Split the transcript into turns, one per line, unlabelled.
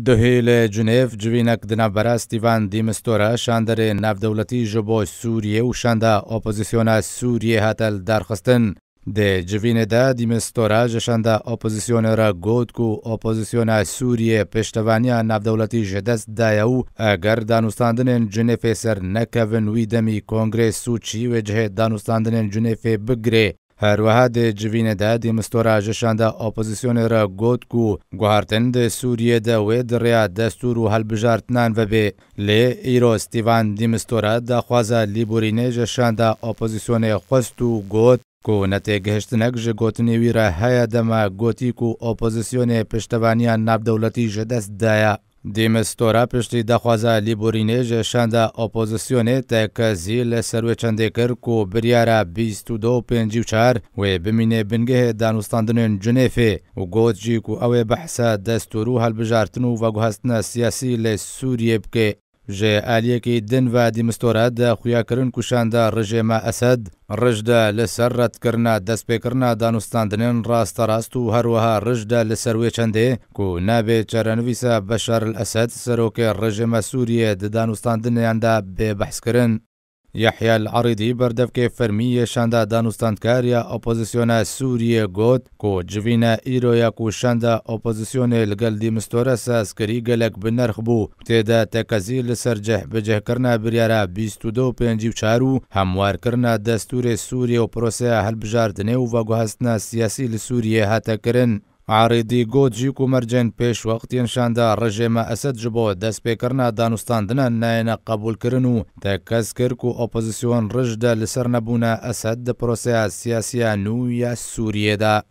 دوهی لی جنیف جوینک دنابرا ستیوان دیمستورا شاندر نافدولتی جبو سوریه و شاندا اپوزیسیون سوریه هاتل درخستن ده جوین دا دیمستورا جشاندا اپوزیسیون را گوت کو اپوزیسیون سوریه پشتوانیا نافدولتی جدست دایو اگر دانستاندن جنیف سر نکوین وی دمی کنگرس سوچی و جه دانستاندن جنیف بگره هروها ده جوین دا دیمستورا جشاندا اپوزیسیون را گوت کو گوهارتن ده سوریه دا و دریا دستور و هلبجارتنان و به لی ایرو ستیوان دیمستورا دا خوازا لیبورینه جشاندا اپوزیسیون خستو گوت کو نتیگهشتنک جگوتنی وی را هیا دما گوتی کو اپوزیسیون پشتوانیان نافدولتی جدست دایا دیمستورا پشتی دخوازا لیبورینه جشاندا اپوزیسیون تکزی لسروی چنده کر کو بریارا 2254 و بمینه بنگه دانستاندن جنیفه و گوت جی کو او بحثا دستورو هلبجارتنو و گوهستنا سیاسی لسوریه بکه جه آلیه که دن و دیمستورا دا خویا کرن کشاندا رژیم اسد رجدا لسر رد کرنا دست پی کرنا دانستاندنین راست راستو هروها رجدا لسروی چنده کو نابه چرانویسا بشار الاسد سروک رژیم سوریه دانستاندنین دا به بحث کرن یحیی العریضی بردف که فرمی شاندا دانستاندکاریا اپوزیسیون سوریه گوت کو جوینا ایرویا کو شاندا اپوزیسیون لگل دیمستورا ساسکری گلک بنرخ بو تیدا تکزی لسرجه بجه کرنا بریارا 2254 هموار کرنا دستور سوریه و پروسه هلبجاردنه و گوهستنا سیاسی لسوریه هاتا کرن عریضی گوت جی کو مرجن پیش وقت ینشاندا رژیم اسد جبو دست پیکرنا دانستاندنا ناینا قبول کرنو تکز کر کو اپوزیسیون رجدا لسر نبونا اسد پروسه سیاسی نو یا سوریه دا